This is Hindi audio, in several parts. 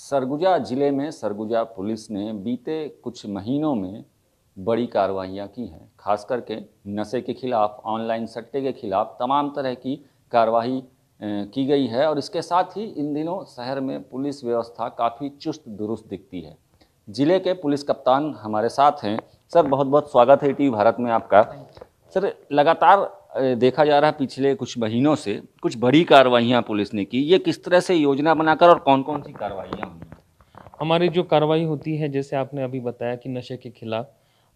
सरगुजा जिले में सरगुजा पुलिस ने बीते कुछ महीनों में बड़ी कार्रवाइयाँ की हैं। खास करके नशे के खिलाफ, ऑनलाइन सट्टे के खिलाफ तमाम तरह की कार्रवाई की गई है और इसके साथ ही इन दिनों शहर में पुलिस व्यवस्था काफ़ी चुस्त दुरुस्त दिखती है। जिले के पुलिस कप्तान हमारे साथ हैं। सर, बहुत बहुत स्वागत है टीवी भारत में आपका। सर, लगातार देखा जा रहा है पिछले कुछ महीनों से कुछ बड़ी कार्रवाइयाँ पुलिस ने की। ये किस तरह से योजना बनाकर और कौन कौन सी कार्रवाइयाँ हुई? हमारी जो कार्रवाई होती है, जैसे आपने अभी बताया कि नशे के खिलाफ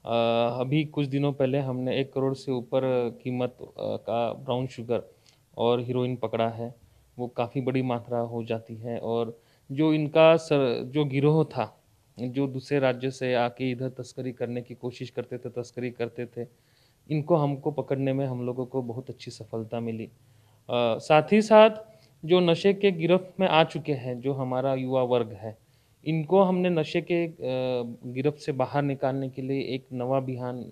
अभी कुछ दिनों पहले हमने 1 करोड़ से ऊपर कीमत का ब्राउन शुगर और हीरोइन पकड़ा है। वो काफ़ी बड़ी मात्रा हो जाती है और जो इनका जो गिरोह था, जो दूसरे राज्य से आके इधर तस्करी करने की कोशिश करते थे, तस्करी करते थे, इनको हमको पकड़ने में हम लोगों को बहुत अच्छी सफलता मिली। साथ ही साथ जो नशे के गिरफ्त में आ चुके हैं, जो हमारा युवा वर्ग है, इनको हमने नशे के गिरफ्त से बाहर निकालने के लिए एक नवा अभियान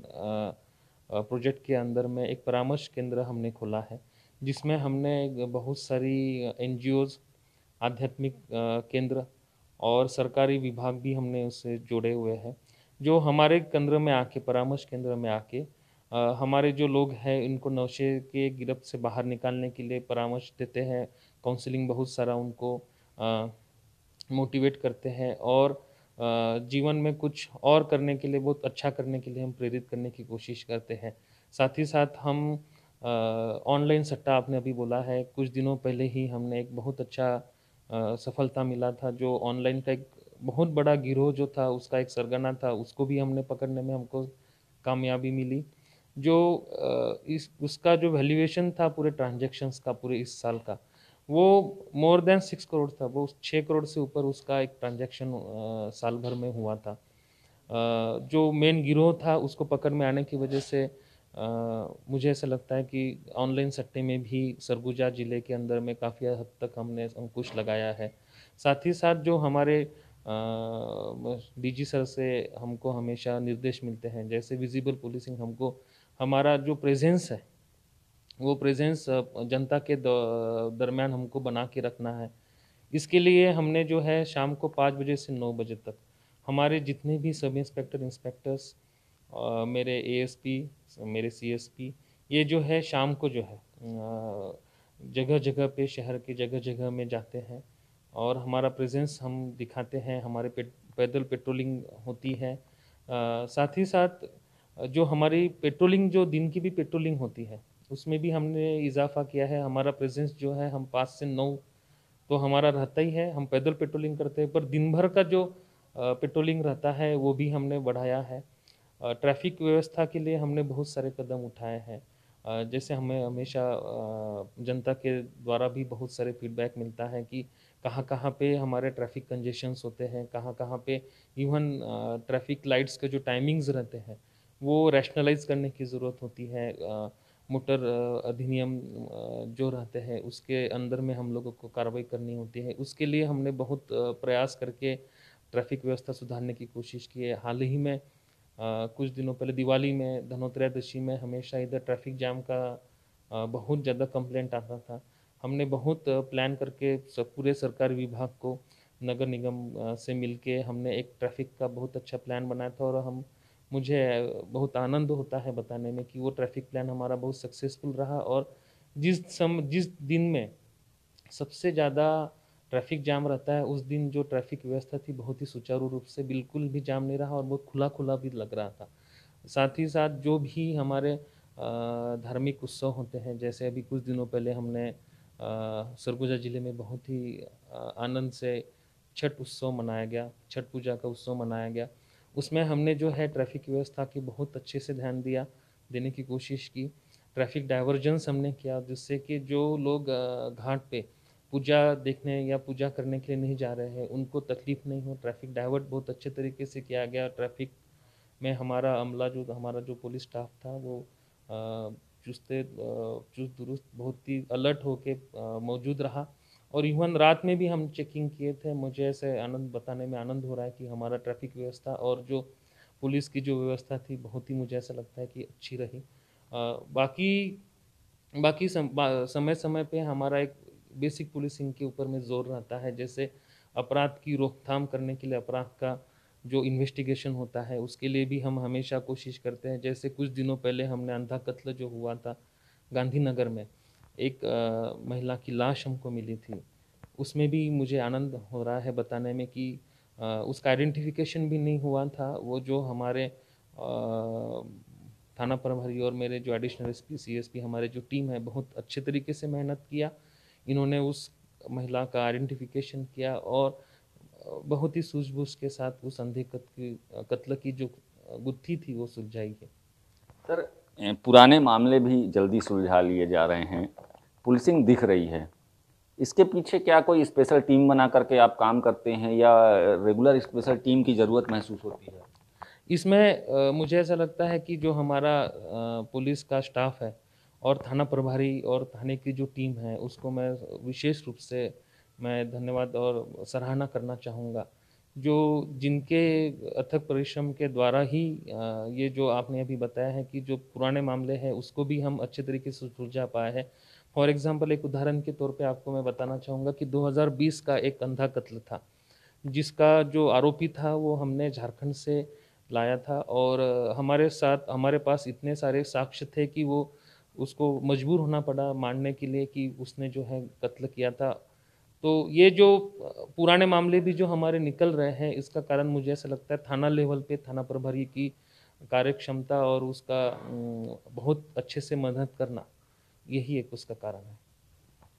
प्रोजेक्ट के अंदर में एक परामर्श केंद्र हमने खोला है, जिसमें हमने बहुत सारी एनजीओज़, आध्यात्मिक केंद्र और सरकारी विभाग भी हमने उससे जोड़े हुए हैं, जो हमारे केंद्र में आके, परामर्श केंद्र में आके हमारे जो लोग हैं इनको नशे के गिरफ्त से बाहर निकालने के लिए परामर्श देते हैं, काउंसलिंग बहुत सारा उनको मोटिवेट करते हैं और जीवन में कुछ और करने के लिए, बहुत अच्छा करने के लिए हम प्रेरित करने की कोशिश करते हैं। साथ ही साथ हम ऑनलाइन सट्टा, आपने अभी बोला है, कुछ दिनों पहले ही हमने एक बहुत अच्छा सफलता मिला था। जो ऑनलाइन का एक बहुत बड़ा गिरोह जो था, उसका एक सरगना था, उसको भी हमने पकड़ने में हमको कामयाबी मिली। जो इस उसका जो वैल्यूएशन था पूरे ट्रांजैक्शंस का, पूरे इस साल का, वो मोर देन 6 करोड़ था। वो 6 करोड़ से ऊपर उसका एक ट्रांजैक्शन साल भर में हुआ था। जो मेन गिरोह था उसको पकड़ में आने की वजह से मुझे ऐसा लगता है कि ऑनलाइन सट्टे में भी सरगुजा ज़िले के अंदर में काफ़ी हद तक हमने अंकुश लगाया है। साथ ही साथ जो हमारे डीजी सर से हमको हमेशा निर्देश मिलते हैं, जैसे विजिबल पुलिसिंग, हमको हमारा जो प्रेजेंस है, वो प्रेजेंस जनता के दरमियान हमको बना के रखना है। इसके लिए हमने जो है शाम को 5 बजे से 9 बजे तक हमारे जितने भी सब इंस्पेक्टर, इंस्पेक्टर्स, मेरे एएसपी, मेरे सीएसपी, ये जो है शाम को जो है जगह जगह पे, शहर के जगह जगह में जाते हैं और हमारा प्रेजेंस हम दिखाते हैं। हमारे पैदल पेट्रोलिंग होती है। साथ ही साथ जो हमारी पेट्रोलिंग, जो दिन की भी पेट्रोलिंग होती है, उसमें भी हमने इजाफा किया है। हमारा प्रेजेंस जो है, हम 5 से 9 तो हमारा रहता ही है, हम पैदल पेट्रोलिंग करते हैं, पर दिन भर का जो पेट्रोलिंग रहता है वो भी हमने बढ़ाया है। ट्रैफिक व्यवस्था के लिए हमने बहुत सारे कदम उठाए हैं। जैसे हमें हमेशा जनता के द्वारा भी बहुत सारे फीडबैक मिलता है कि कहाँ कहाँ पे हमारे ट्रैफिक कंजेशंस होते हैं, कहाँ कहाँ पे इवन ट्रैफिक लाइट्स के जो टाइमिंग्स रहते हैं वो रैशनलाइज करने की ज़रूरत होती है। मोटर अधिनियम जो रहते हैं उसके अंदर में हम लोगों को कार्रवाई करनी होती है। उसके लिए हमने बहुत प्रयास करके ट्रैफिक व्यवस्था सुधारने की कोशिश की है। हाल ही में कुछ दिनों पहले दिवाली में, धनोत्रयोदशी में हमेशा इधर ट्रैफिक जाम का बहुत ज़्यादा कंप्लेंट आता था। हमने बहुत प्लान करके पूरे सरकारी विभाग को, नगर निगम से मिलके हमने एक ट्रैफिक का बहुत अच्छा प्लान बनाया था और हम मुझे बहुत आनंद होता है बताने में कि वो ट्रैफिक प्लान हमारा बहुत सक्सेसफुल रहा। और जिस दिन में सबसे ज़्यादा ट्रैफिक जाम रहता है, उस दिन जो ट्रैफिक व्यवस्था थी बहुत ही सुचारू रूप से, बिल्कुल भी जाम नहीं रहा और बहुत खुला खुला भी लग रहा था। साथ ही साथ जो भी हमारे धार्मिक उत्सव होते हैं, जैसे अभी कुछ दिनों पहले हमने सरगुजा ज़िले में बहुत ही आनंद से छठ उत्सव मनाया गया, छठ पूजा का उत्सव मनाया गया। उसमें हमने जो है ट्रैफिक व्यवस्था की बहुत अच्छे से ध्यान देने की कोशिश की। ट्रैफिक डाइवर्जेंस हमने किया, जिससे कि जो लोग घाट पे पूजा देखने या पूजा करने के लिए नहीं जा रहे हैं, उनको तकलीफ नहीं हो। ट्रैफिक डाइवर्ट बहुत अच्छे तरीके से किया गया। ट्रैफिक में हमारा अमला, जो हमारा जो पुलिस स्टाफ था, वो चुस्त दुरुस्त, बहुत ही अलर्ट होके मौजूद रहा। और इवन रात में भी हम चेकिंग किए थे। मुझे ऐसे आनंद बताने में आनंद हो रहा है कि हमारा ट्रैफिक व्यवस्था और जो पुलिस की जो व्यवस्था थी, बहुत ही मुझे ऐसा लगता है कि अच्छी रही। बाकी बाकी समय समय पे हमारा एक बेसिक पुलिसिंग के ऊपर में जोर रहता है। जैसे अपराध की रोकथाम करने के लिए, अपराध का जो इन्वेस्टिगेशन होता है उसके लिए भी हम हमेशा कोशिश करते हैं। जैसे कुछ दिनों पहले हमने अंधा कत्ल जो हुआ था गांधीनगर में, एक महिला की लाश हमको मिली थी, उसमें भी मुझे आनंद हो रहा है बताने में कि उसका आइडेंटिफिकेशन भी नहीं हुआ था। वो जो हमारे थाना प्रभारी और मेरे जो एडिशनल एसपी सीएसपी हमारे जो टीम है, बहुत अच्छे तरीके से मेहनत किया। इन्होंने उस महिला का आइडेंटिफिकेशन किया और बहुत ही सूझबूझ के साथ उस अंधे कत्ल की जो गुत्थी थी वो सुलझाई है। सर, पुराने मामले भी जल्दी सुलझा लिए जा रहे हैं, पुलिसिंग दिख रही है, इसके पीछे क्या कोई स्पेशल टीम बना करके आप काम करते हैं या रेगुलर स्पेशल टीम की ज़रूरत महसूस होती है? इसमें मुझे ऐसा लगता है कि जो हमारा पुलिस का स्टाफ है और थाना प्रभारी और थाने की जो टीम है, उसको मैं विशेष रूप से मैं धन्यवाद और सराहना करना चाहूँगा। जो जिनके अथक परिश्रम के द्वारा ही ये जो आपने अभी बताया है कि जो पुराने मामले हैं उसको भी हम अच्छे तरीके से सुलझा पाए हैं। फॉर एग्ज़ाम्पल एक उदाहरण के तौर पे आपको मैं बताना चाहूँगा कि 2020 का एक अंधा कत्ल था, जिसका जो आरोपी था वो हमने झारखंड से लाया था और हमारे साथ हमारे पास इतने सारे साक्ष्य थे कि वो उसको मजबूर होना पड़ा मानने के लिए कि उसने जो है कत्ल किया था। तो ये जो पुराने मामले भी जो हमारे निकल रहे हैं, इसका कारण मुझे ऐसा लगता है थाना लेवल पे थाना प्रभारी की कार्यक्षमता और उसका बहुत अच्छे से मदद करना, यही एक उसका कारण है।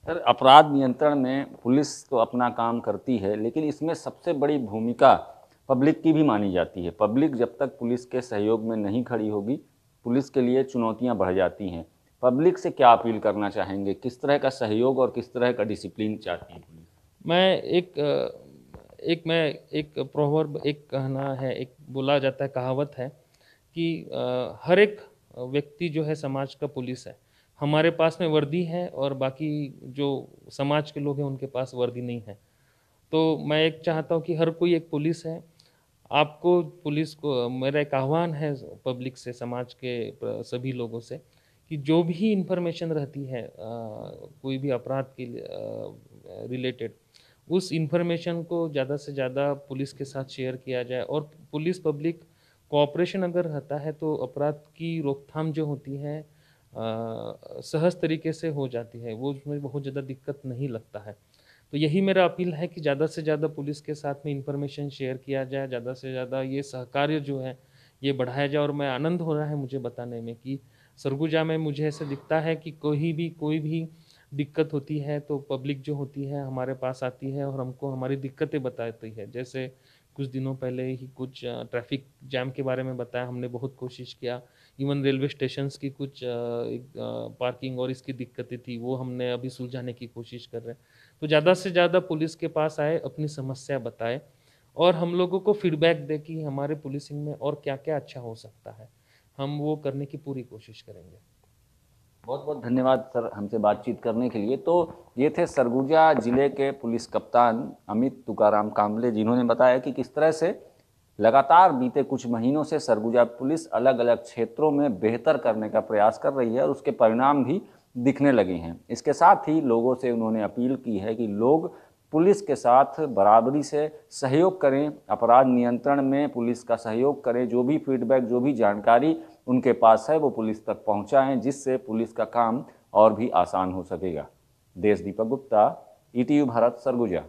सर, अपराध नियंत्रण में पुलिस तो अपना काम करती है, लेकिन इसमें सबसे बड़ी भूमिका पब्लिक की भी मानी जाती है। पब्लिक जब तक पुलिस के सहयोग में नहीं खड़ी होगी, पुलिस के लिए चुनौतियां बढ़ जाती हैं। पब्लिक से क्या अपील करना चाहेंगे? किस तरह का सहयोग और किस तरह का डिसिप्लिन चाहती है पुलिस? मैं एक प्रोवर्ब, एक कहना है, एक बोला जाता है, कहावत है कि हर एक व्यक्ति जो है समाज का पुलिस है। हमारे पास में वर्दी है और बाकी जो समाज के लोग हैं उनके पास वर्दी नहीं है। तो मैं एक चाहता हूँ कि हर कोई एक पुलिस है। आपको पुलिस को मेरा एक आह्वान है पब्लिक से, समाज के सभी लोगों से कि जो भी इन्फॉर्मेशन रहती है कोई भी अपराध के रिलेटेड, उस इन्फॉर्मेशन को ज़्यादा से ज़्यादा पुलिस के साथ शेयर किया जाए और पुलिस पब्लिक कोऑपरेशन अगर रहता है तो अपराध की रोकथाम जो होती है सहज तरीके से हो जाती है, वो उसमें बहुत ज़्यादा दिक्कत नहीं लगता है। तो यही मेरा अपील है कि ज़्यादा से ज़्यादा पुलिस के साथ में इन्फॉर्मेशन शेयर किया जाए, ज़्यादा से ज़्यादा ये सहकार्य जो है ये बढ़ाया जाए। और मैं आनंद हो रहा है मुझे बताने में कि सरगुजा में मुझे ऐसा दिखता है कि कोई भी दिक्कत होती है तो पब्लिक जो होती है हमारे पास आती है और हमको हमारी दिक्कतें बताती है। जैसे कुछ दिनों पहले ही कुछ ट्रैफिक जैम के बारे में बताया, हमने बहुत कोशिश किया। इवन रेलवे स्टेशंस की कुछ पार्किंग और इसकी दिक्कतें थी, वो हमने अभी सुलझाने की कोशिश कर रहे हैं। तो ज़्यादा से ज़्यादा पुलिस के पास आए, अपनी समस्या बताए और हम लोगों को फीडबैक दे कि हमारे पुलिसिंग में और क्या-क्या अच्छा हो सकता है। हम वो करने की पूरी कोशिश करेंगे। बहुत बहुत धन्यवाद सर, हमसे बातचीत करने के लिए। तो ये थे सरगुजा जिले के पुलिस कप्तान अमित तुकाराम काम्बले, जिन्होंने बताया कि किस तरह से लगातार बीते कुछ महीनों से सरगुजा पुलिस अलग अलग क्षेत्रों में बेहतर करने का प्रयास कर रही है और उसके परिणाम भी दिखने लगे हैं। इसके साथ ही लोगों से उन्होंने अपील की है कि लोग पुलिस के साथ बराबरी से सहयोग करें, अपराध नियंत्रण में पुलिस का सहयोग करें, जो भी फीडबैक, जो भी जानकारी उनके पास है वो पुलिस तक पहुंचाएं, जिससे पुलिस का काम और भी आसान हो सकेगा। देश दीपक गुप्ता, ईटीयू भारत, सरगुजा।